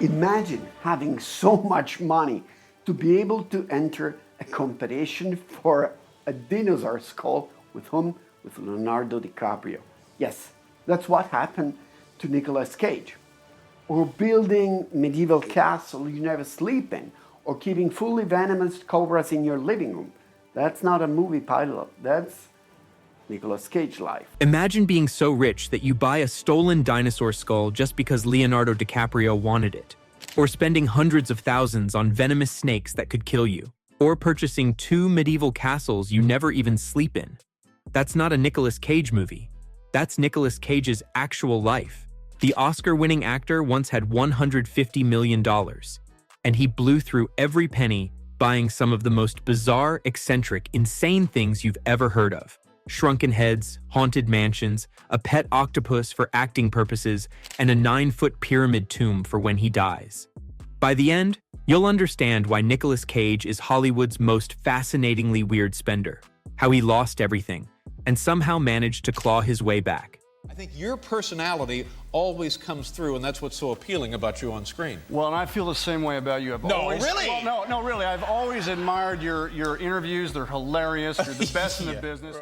Imagine having so much money to be able to enter a competition for a dinosaur skull with whom? With Leonardo DiCaprio. Yes, that's what happened to Nicolas Cage. Or building medieval castle you never sleep in, or keeping fully venomous cobras in your living room. That's not a movie pilot, that's Nicolas Cage life. Imagine being so rich that you buy a stolen dinosaur skull just because Leonardo DiCaprio wanted it, or spending hundreds of thousands on venomous snakes that could kill you, or purchasing 2 medieval castles you never even sleep in. That's not a Nicolas Cage movie. That's Nicolas Cage's actual life. The Oscar-winning actor once had $150 million, and he blew through every penny buying some of the most bizarre, eccentric, insane things you've ever heard of. Shrunken heads, haunted mansions, a pet octopus for acting purposes, and a 9-foot pyramid tomb for when he dies. By the end, you'll understand why Nicolas Cage is Hollywood's most fascinatingly weird spender, how he lost everything, and somehow managed to claw his way back. I think your personality always comes through, and that's what's so appealing about you on screen. Well, and I feel the same way about you. Really? Well, no, really. I've always admired your interviews. They're hilarious. You're the best in the business.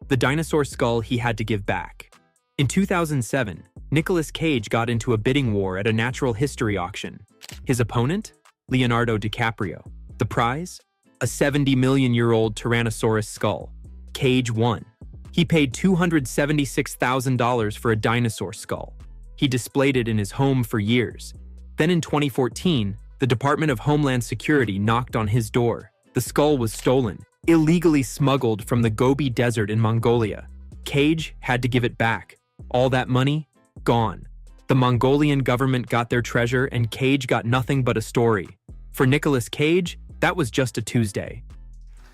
The dinosaur skull he had to give back. In 2007, Nicolas Cage got into a bidding war at a natural history auction. His opponent? Leonardo DiCaprio. The prize? A 70-million-year-old Tyrannosaurus skull. Cage won. He paid $276,000 for a dinosaur skull. He displayed it in his home for years. Then in 2014, the Department of Homeland Security knocked on his door. The skull was stolen, illegally smuggled from the Gobi Desert in Mongolia. Cage had to give it back. All that money? Gone. The Mongolian government got their treasure and Cage got nothing but a story. For Nicolas Cage, that was just a Tuesday.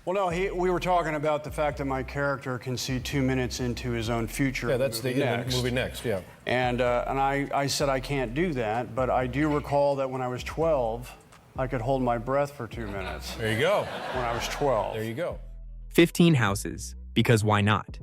Well, no, we were talking about the fact that my character can see 2 minutes into his own future. Yeah, that's the movie next, yeah. And I said I can't do that, but I do recall that when I was 12, I could hold my breath for 2 minutes. There you go. When I was 12. There you go. 15 houses, because why not?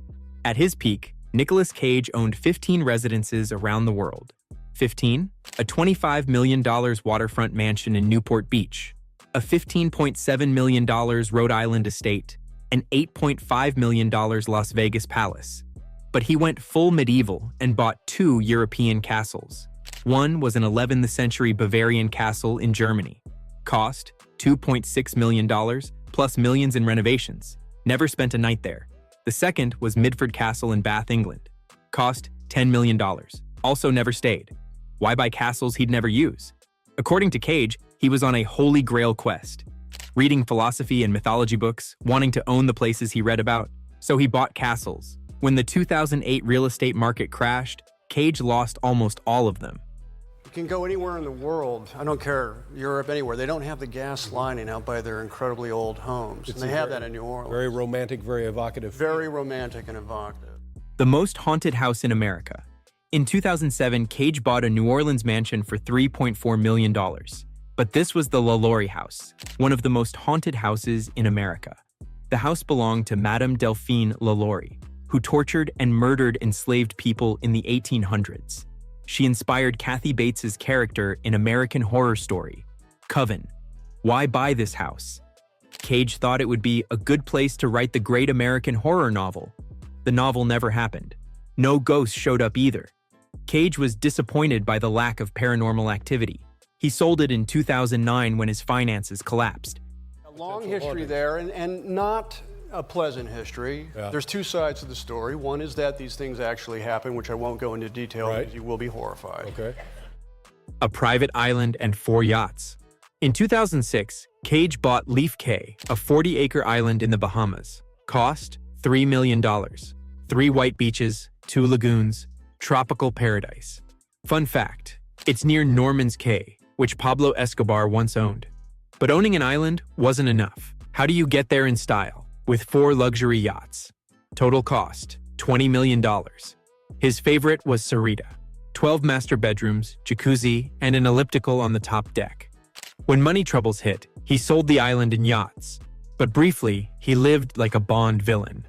At his peak, Nicolas Cage owned 15 residences around the world. 15, a $25 million waterfront mansion in Newport Beach, a $15.7 million Rhode Island estate, an $8.5 million Las Vegas palace. But he went full medieval and bought 2 European castles. One was an 11th century Bavarian castle in Germany. Cost $2.6 million, plus millions in renovations. Never spent a night there. The second was Midford Castle in Bath, England. Cost $10 million. Also never stayed. Why buy castles he'd never use? According to Cage, he was on a holy grail quest. Reading philosophy and mythology books, wanting to own the places he read about. So he bought castles. When the 2008 real estate market crashed, Cage lost almost all of them. You can go anywhere in the world, I don't care, Europe, anywhere. They don't have the gas lining out by their incredibly old homes. And they have that in New Orleans. Very romantic, very evocative. Very romantic and evocative. The most haunted house in America. In 2007, Cage bought a New Orleans mansion for $3.4 million. But this was the LaLaurie House, one of the most haunted houses in America. The house belonged to Madame Delphine LaLaurie, who tortured and murdered enslaved people in the 1800s. She inspired Kathy Bates's character in American Horror Story, Coven. Why buy this house? Cage thought it would be a good place to write the great American horror novel. The novel never happened. No ghosts showed up either. Cage was disappointed by the lack of paranormal activity. He sold it in 2009 when his finances collapsed. A long history there, and not a pleasant history. Yeah. There's 2 sides to the story. One is that these things actually happen, which I won't go into detail because you will be horrified. Okay. A private island and 4 yachts. In 2006, Cage bought Leaf Cay, a 40-acre island in the Bahamas. Cost $3 million. 3 white beaches, 2 lagoons, tropical paradise. Fun fact, it's near Norman's Cay, which Pablo Escobar once owned. But owning an island wasn't enough. How do you get there in style? With 4 luxury yachts. Total cost, $20 million. His favorite was Sarita. 12 master bedrooms, jacuzzi, and an elliptical on the top deck. When money troubles hit, he sold the island in yachts. But briefly, he lived like a Bond villain.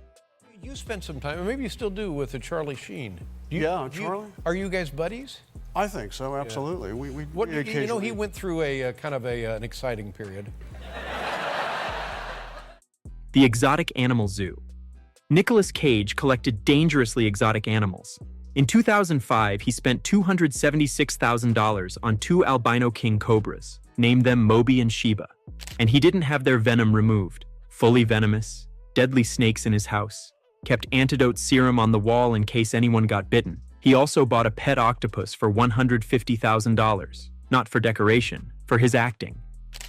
You spent some time, or maybe you still do, with Charlie Sheen. Yeah, Charlie. Are you guys buddies? I think so, absolutely. What, we you know, occasionally- he went through a kind of an exciting period. The Exotic Animal Zoo. Nicolas Cage collected dangerously exotic animals. In 2005, he spent $276,000 on 2 albino king cobras, named them Moby and Sheba. And he didn't have their venom removed. Fully venomous, deadly snakes in his house, kept antidote serum on the wall in case anyone got bitten. He also bought a pet octopus for $150,000, not for decoration, for his acting.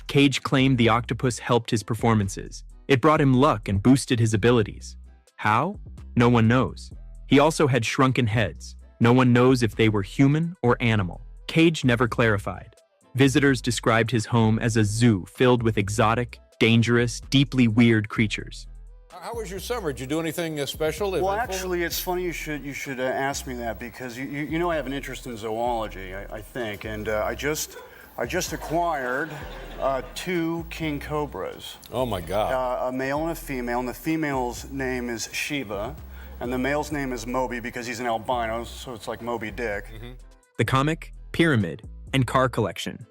Cage claimed the octopus helped his performances. It brought him luck and boosted his abilities. How? No one knows. He also had shrunken heads. No one knows if they were human or animal. Cage never clarified. Visitors described his home as a zoo filled with exotic, dangerous, deeply weird creatures. How was your summer? Did you do anything special? Well, eventful? actually, it's funny you should ask me that, because you know I have an interest in zoology, I think, and I just acquired 2 king cobras. Oh my God. A male and a female, and the female's name is Sheba, and the male's name is Moby because he's an albino, so it's like Moby Dick. The comic, pyramid, and car collection.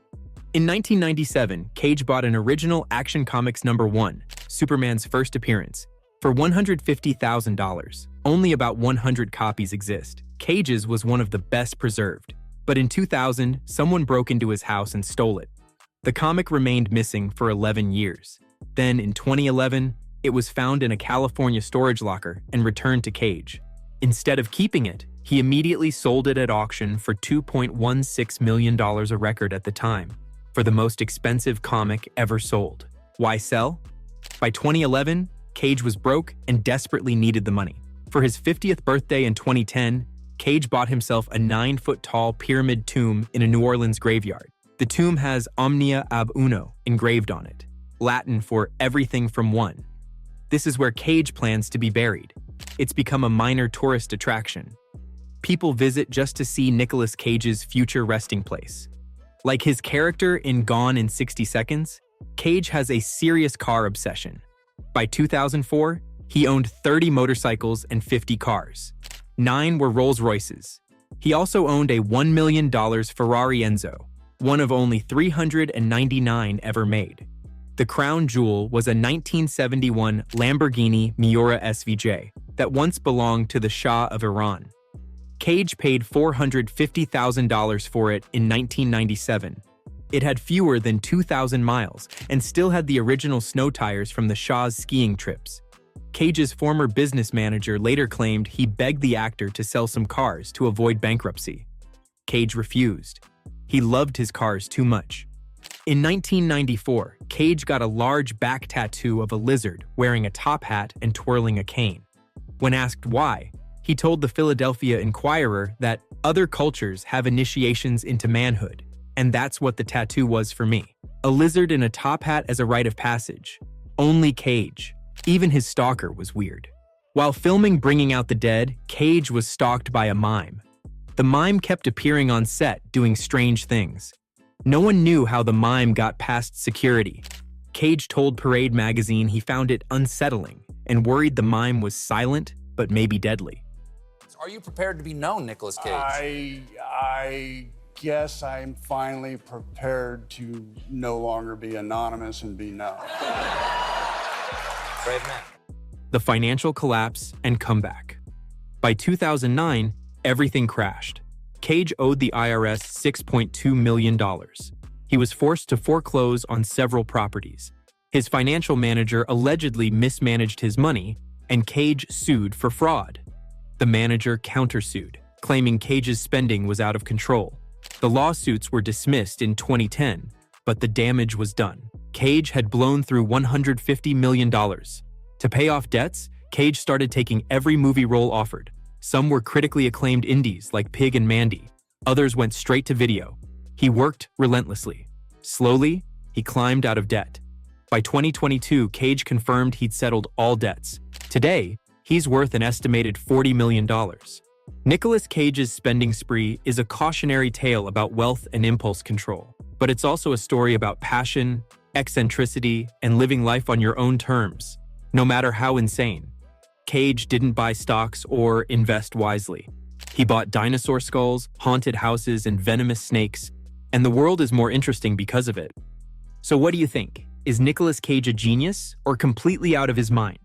In 1997, Cage bought an original Action Comics #1, Superman's first appearance, for $150,000. Only about 100 copies exist. Cage's was one of the best preserved. But in 2000, someone broke into his house and stole it. The comic remained missing for 11 years. Then, in 2011, it was found in a California storage locker and returned to Cage. Instead of keeping it, he immediately sold it at auction for $2.16 million a record at the time, for the most expensive comic ever sold. Why sell? By 2011, Cage was broke and desperately needed the money. For his 50th birthday in 2010, Cage bought himself a 9-foot-tall pyramid tomb in a New Orleans graveyard. The tomb has Omnia ab uno engraved on it, Latin for everything from one. This is where Cage plans to be buried. It's become a minor tourist attraction. People visit just to see Nicolas Cage's future resting place. Like his character in Gone in 60 Seconds, Cage has a serious car obsession. By 2004, he owned 30 motorcycles and 50 cars. 9 were Rolls-Royces. He also owned a $1 million Ferrari Enzo, one of only 399 ever made. The crown jewel was a 1971 Lamborghini Miura SVJ that once belonged to the Shah of Iran. Cage paid $450,000 for it in 1997. It had fewer than 2,000 miles and still had the original snow tires from the Shah's skiing trips. Cage's former business manager later claimed he begged the actor to sell some cars to avoid bankruptcy. Cage refused. He loved his cars too much. In 1994, Cage got a large back tattoo of a lizard wearing a top hat and twirling a cane. When asked why, he told the Philadelphia Inquirer that other cultures have initiations into manhood, and that's what the tattoo was for me. A lizard in a top hat as a rite of passage. Only Cage. Even his stalker was weird. While filming Bringing Out the Dead, Cage was stalked by a mime. The mime kept appearing on set doing strange things. No one knew how the mime got past security. Cage told Parade magazine he found it unsettling and worried the mime was silent but maybe deadly. Are you prepared to be known, Nicolas Cage? I guess I'm finally prepared to no longer be anonymous and be known. Brave man. The financial collapse and comeback. By 2009, everything crashed. Cage owed the IRS $6.2 million. He was forced to foreclose on several properties. His financial manager allegedly mismanaged his money, and Cage sued for fraud. The manager countersued, claiming Cage's spending was out of control. The lawsuits were dismissed in 2010, but the damage was done. Cage had blown through $150 million. To pay off debts, Cage started taking every movie role offered. Some were critically acclaimed indies like Pig and Mandy. Others went straight to video. He worked relentlessly. Slowly, he climbed out of debt. By 2022, Cage confirmed he'd settled all debts. Today, he's worth an estimated $40 million. Nicolas Cage's spending spree is a cautionary tale about wealth and impulse control, but it's also a story about passion, eccentricity, and living life on your own terms, no matter how insane. Cage didn't buy stocks or invest wisely. He bought dinosaur skulls, haunted houses, and venomous snakes, and the world is more interesting because of it. So what do you think? Is Nicolas Cage a genius or completely out of his mind?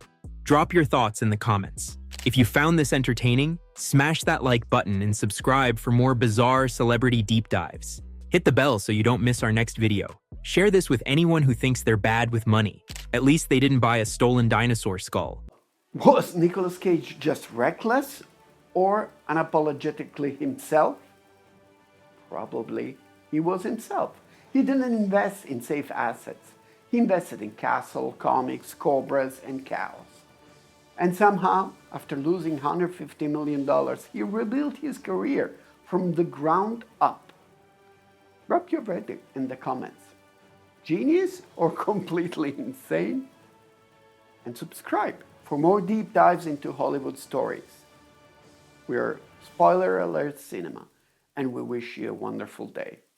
Drop your thoughts in the comments. If you found this entertaining, smash that like button and subscribe for more bizarre celebrity deep dives. Hit the bell so you don't miss our next video. Share this with anyone who thinks they're bad with money. At least they didn't buy a stolen dinosaur skull. Was Nicolas Cage just reckless or unapologetically himself? Probably he was himself. He didn't invest in safe assets. He invested in castle, comics, cobras, and cows. And somehow, after losing $150 million, he rebuilt his career from the ground up. Drop your verdict in the comments. Genius or completely insane? And subscribe for more deep dives into Hollywood stories. We're Spoiler Alert Cinema, and we wish you a wonderful day.